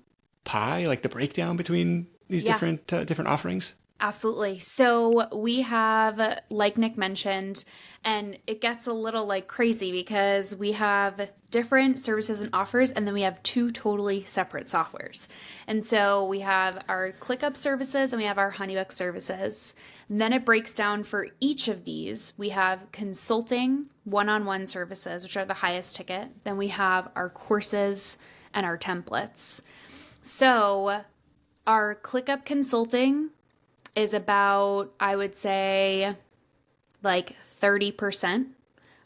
pie, like the breakdown between these different offerings? Absolutely. So we have, like Nick mentioned, and it gets a little like crazy because we have different services and offers, and then we have two totally separate softwares. And so we have our ClickUp services and we have our HoneyBook services. And then it breaks down for each of these. We have consulting, one-on-one services, which are the highest ticket. Then we have our courses and our templates. So our ClickUp consulting is about, I would say, like 30%.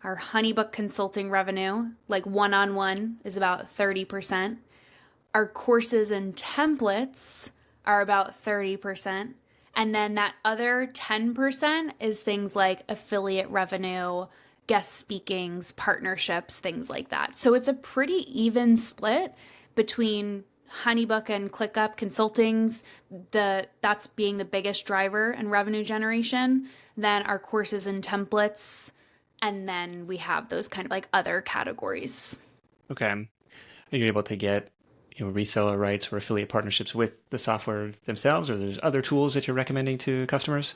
Our HoneyBook consulting revenue, like one-on-one, is about 30%. Our courses and templates are about 30%. And then that other 10% is things like affiliate revenue, guest speakings, partnerships, things like that. So it's a pretty even split between HoneyBook and ClickUp consultings, that's being the biggest driver in revenue generation, then our courses and templates, and then we have those kind of like other categories. Okay. Are you able to get reseller rights or affiliate partnerships with the software themselves, or there's other tools that you're recommending to customers?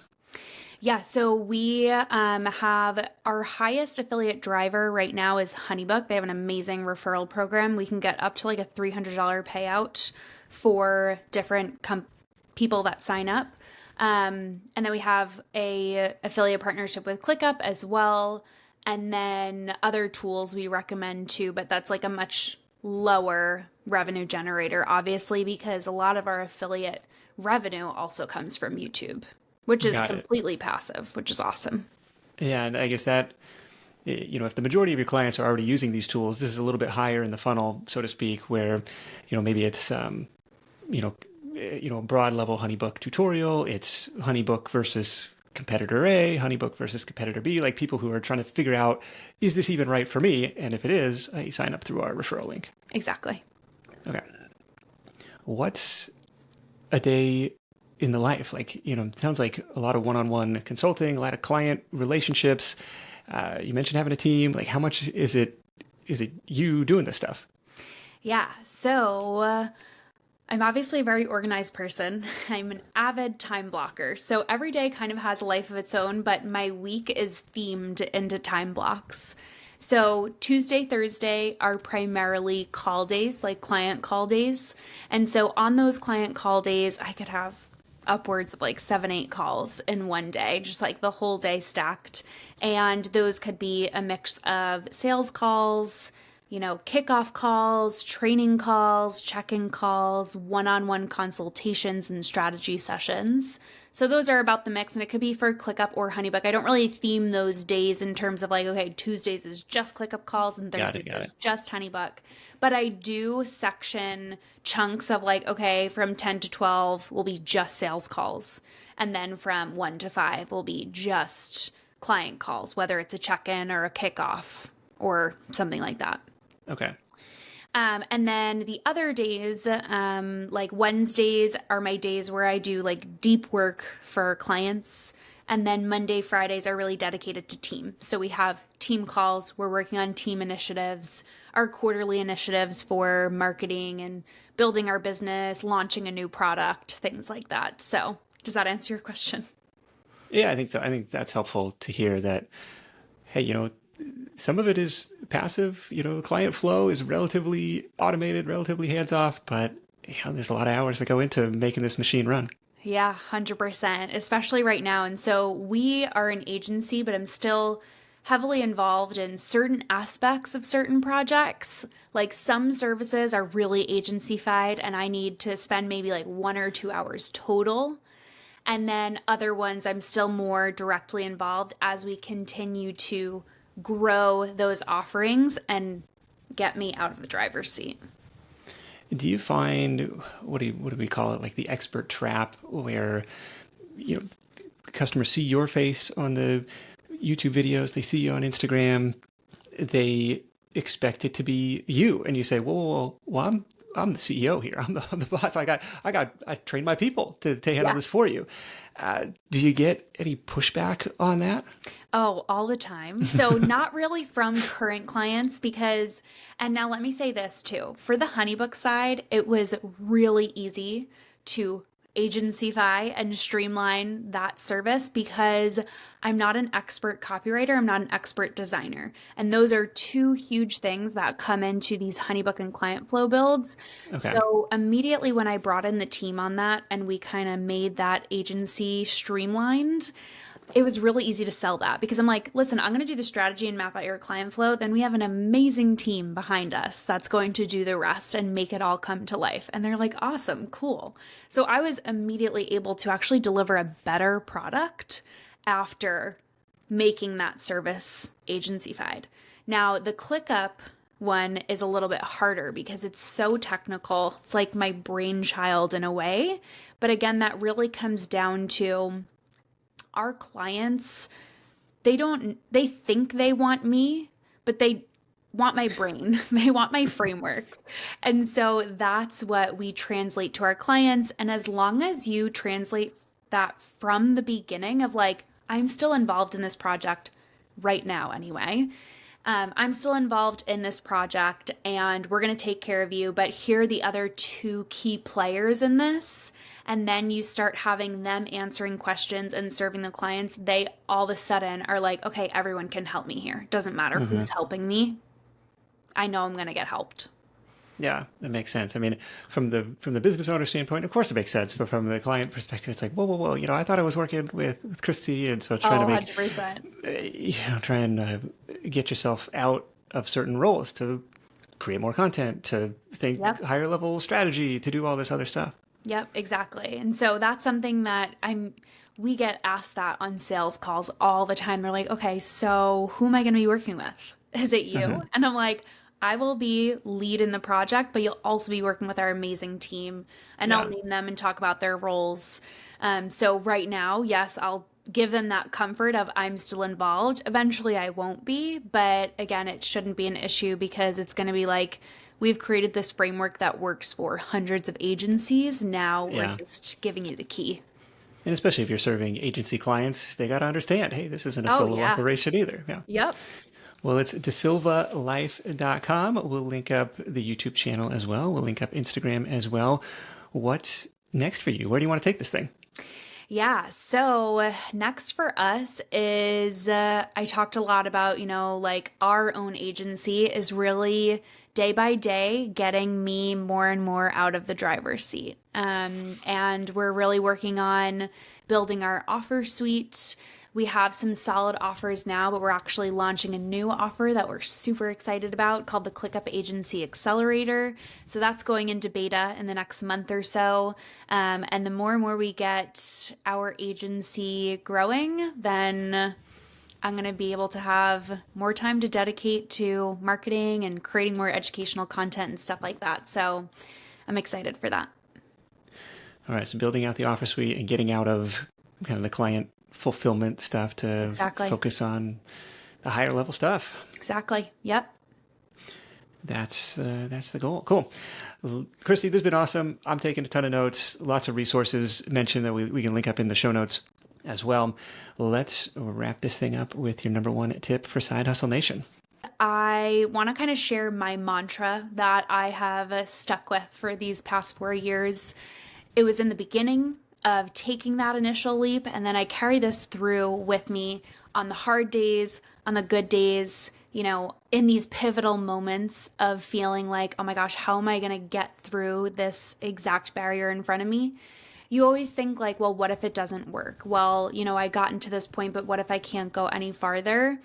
Yeah, so we have our highest affiliate driver right now is HoneyBook. They have an amazing referral program. We can get up to like a $300 payout for different people that sign up. And then we have a affiliate partnership with ClickUp as well. And then other tools we recommend too, but that's like a much lower revenue generator, obviously, because a lot of our affiliate revenue also comes from YouTube, which is completely passive, which is awesome. Yeah, and I guess that, if the majority of your clients are already using these tools, this is a little bit higher in the funnel, so to speak, where, maybe it's, broad level HoneyBook tutorial, it's HoneyBook versus competitor A, HoneyBook versus competitor B, like people who are trying to figure out, is this even right for me? And if it is, you sign up through our referral link. Exactly. Okay. What's a day in the life? Like, it sounds like a lot of one-on-one consulting, a lot of client relationships. You mentioned having a team. Like, how much is it you doing this stuff? Yeah. So I'm obviously a very organized person. I'm an avid time blocker. So every day kind of has a life of its own, but my week is themed into time blocks. So Tuesday, Thursday are primarily call days, like client call days. And so on those client call days, I could have upwards of like 7-8 calls in one day, just like the whole day stacked. And those could be a mix of sales calls, kickoff calls, training calls, check-in calls, one-on-one consultations, and strategy sessions. So those are about the mix, and it could be for ClickUp or HoneyBook. I don't really theme those days in terms of like, okay, Tuesdays is just ClickUp calls and Thursdays is just HoneyBook. But I do section chunks of like, okay, from 10 to 12 will be just sales calls. And then from 1 to 5 will be just client calls, whether it's a check-in or a kickoff or something like that. Okay. And then the other days, like Wednesdays are my days where I do like deep work for clients. And then Monday, Fridays are really dedicated to team. So we have team calls. We're working on team initiatives, our quarterly initiatives for marketing and building our business, launching a new product, things like that. So does that answer your question? Yeah, I think so. I think that's helpful to hear that, hey, some of it is passive, the client flow is relatively automated, relatively hands-off, but there's a lot of hours that go into making this machine run. Yeah, 100%, especially right now. And so we are an agency, but I'm still heavily involved in certain aspects of certain projects. Like some services are really agency-fied, and I need to spend maybe like 1 or 2 hours total. And then other ones, I'm still more directly involved as we continue to grow those offerings and get me out of the driver's seat. Do you find, what do we call it, like the expert trap, where customers see your face on the YouTube videos, they see you on Instagram, they expect it to be you, and you say, well, I'm the CEO here. I'm the boss. I train my people to handle this for you. Do you get any pushback on that? Oh, all the time. So not really from current clients and now let me say this too. For the HoneyBook side, it was really easy to agencyfy and streamline that service because I'm not an expert copywriter. I'm not an expert designer. And those are two huge things that come into these HoneyBook and client flow builds. Okay. So immediately when I brought in the team on that and we kind of made that agency streamlined, it was really easy to sell that because I'm like, listen, I'm going to do the strategy and map out your client flow. Then we have an amazing team behind us that's going to do the rest and make it all come to life. And they're like, awesome, cool. So I was immediately able to actually deliver a better product after making that service agency-fied. Now, the ClickUp one is a little bit harder because it's so technical. It's like my brainchild in a way. But again, that really comes down to our clients, they think they want me, but they want my brain. They want my framework. And so that's what we translate to our clients. And as long as you translate that from the beginning of like, I'm still involved in this project right now anyway. I'm still involved in this project and we're going to take care of you, but here are the other two key players in this. And then you start having them answering questions and serving the clients. They all of a sudden are like, okay, everyone can help me here. Doesn't matter who's helping me. I know I'm going to get helped. Yeah, that makes sense. I mean, from the business owner standpoint, of course it makes sense. But from the client perspective, it's like, whoa. I thought I was working with Kristi, and so it's trying to make 100%. trying to get yourself out of certain roles to create more content, to think higher level strategy, to do all this other stuff. Yep, exactly. And so that's something that we get asked that on sales calls all the time. They're like, okay, so who am I going to be working with? Is it you? And I'm like, I will be lead in the project, but you'll also be working with our amazing team, and I'll name them and talk about their roles. So right now, yes, I'll give them that comfort of I'm still involved. Eventually I won't be, but again, it shouldn't be an issue because it's going to be like, we've created this framework that works for hundreds of agencies. Now we're just giving you the key. And especially if you're serving agency clients, they got to understand, hey, this isn't a solo operation either. Yeah. Yep. Well, it's DaSilvaLife.com. We'll link up the YouTube channel as well. We'll link up Instagram as well. What's next for you? Where do you want to take this thing? Yeah. So next for us is, I talked a lot about, like our own agency is really day by day getting me more and more out of the driver's seat. And we're really working on building our offer suite. We have some solid offers now, but we're actually launching a new offer that we're super excited about called the ClickUp Agency Accelerator. So that's going into beta in the next month or so. And the more and more we get our agency growing, then I'm going to be able to have more time to dedicate to marketing and creating more educational content and stuff like that. So I'm excited for that. All right. So building out the offer suite and getting out of kind of the client fulfillment stuff to focus on the higher level stuff. Exactly. Yep. That's the goal. Cool. Kristi, this has been awesome. I'm taking a ton of notes, lots of resources mentioned that we can link up in the show notes. as well. Let's wrap this thing up with your number one tip for Side Hustle Nation. I want to kind of share my mantra that I have stuck with for these past 4 years. It was in the beginning of taking that initial leap, and then I carry this through with me on the hard days, on the good days, you know, in these pivotal moments of feeling like, oh my gosh, how am I going to get through this exact barrier in front of me? You always think like, well, what if it doesn't work? Well, you know, I gotten to this point, but what if I can't go any farther?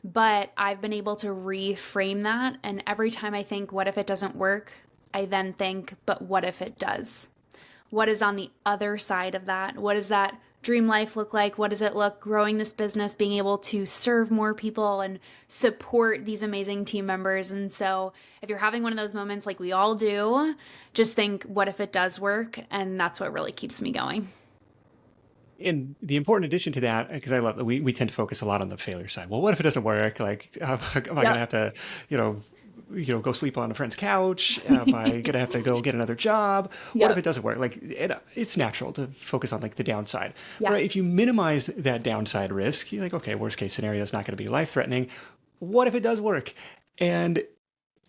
But I've been able to reframe that. And every time I think, what if it doesn't work? I then think, but what if it does? What is on the other side of that? What does that dream life look like? What does it look growing this business, being able to serve more people and support these amazing team members? And so if you're having one of those moments like we all do, just think, what if it does work? And that's what really keeps me going. And the important addition to that, because I love that we tend to focus a lot on the failure side. Well, what if it doesn't work? Like, am I going to have to, go sleep on a friend's couch? Am I going to have to go get another job? What if it doesn't work? Like, it's natural to focus on like the downside. Right? If you minimize that downside risk, you're like, okay, worst case scenario is not going to be life threatening. What if it does work? And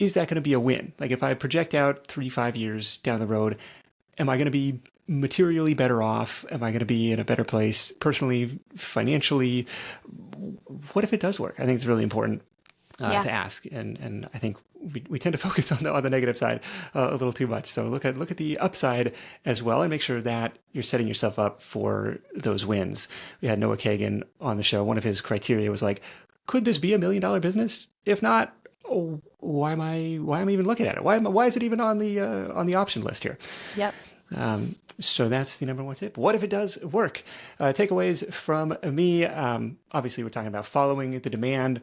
is that going to be a win? Like, if I project out 3-5 years down the road, am I going to be materially better off? Am I going to be in a better place personally, financially? What if it does work? I think it's really important to ask. And I think we tend to focus on the negative side a little too much. So look at the upside as well, and make sure that you're setting yourself up for those wins. We had Noah Kagan on the show. One of his criteria was like, could this be $1 million business? If not, why am I even looking at it? Why is it even on the option list here? Yep. So that's the number one tip. What if it does work? Takeaways from me. Obviously, we're talking about following the demand.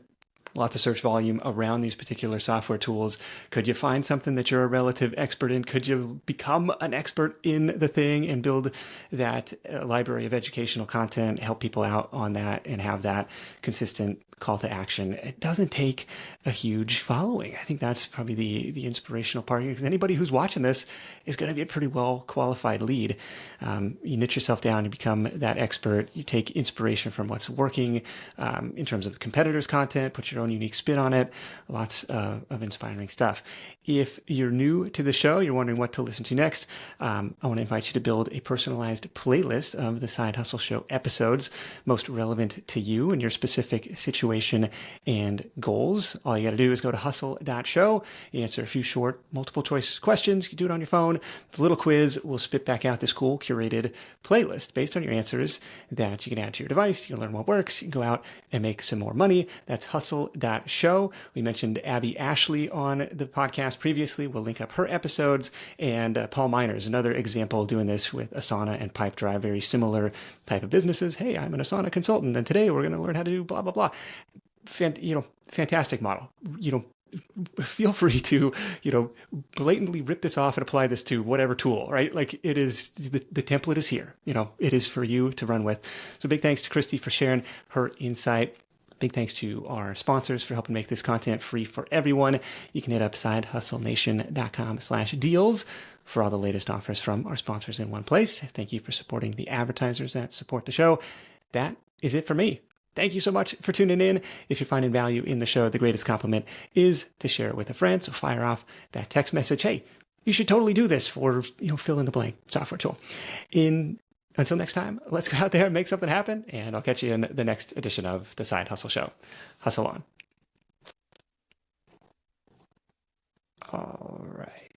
Lots of search volume around these particular software tools. Could you find something that you're a relative expert in? Could you become an expert in the thing and build that library of educational content, help people out on that, and have that consistent call to action? It doesn't take a huge following. I think that's probably the inspirational part here, because anybody who's watching this is going to be a pretty well qualified lead. You niche yourself down, you become that expert, you take inspiration from what's working in terms of competitors' content, put your own unique spin on it. Lots of inspiring stuff. If you're new to the show, you're wondering what to listen to next, I want to invite you to build a personalized playlist of the Side Hustle Show episodes most relevant to you and your specific situation and goals. All you got to do is go to hustle.show. You answer a few short multiple choice questions. You do it on your phone. The little quiz will spit back out this cool curated playlist based on your answers that you can add to your device. You can learn what works. You can go out and make some more money. That's hustle.show. We mentioned Abby Ashley on the podcast previously. We'll link up her episodes. And Paul Miner is another example doing this with Asana and Pipedrive, very similar type of businesses. Hey, I'm an Asana consultant, and today we're going to learn how to do blah, blah, blah. Fantastic model. Feel free to, blatantly rip this off and apply this to whatever tool, right? Like, it is, the template is here. It is for you to run with. So big thanks to Kristi for sharing her insight. Big thanks to our sponsors for helping make this content free for everyone. You can hit up sidehustlenation.com/deals for all the latest offers from our sponsors in one place. Thank you for supporting the advertisers that support the show. That is it for me. Thank you so much for tuning in. If you're finding value in the show, the greatest compliment is to share it with a friend. So fire off that text message. Hey, you should totally do this for, fill in the blank software tool. Until next time, let's go out there and make something happen. And I'll catch you in the next edition of the Side Hustle Show. Hustle on. All right.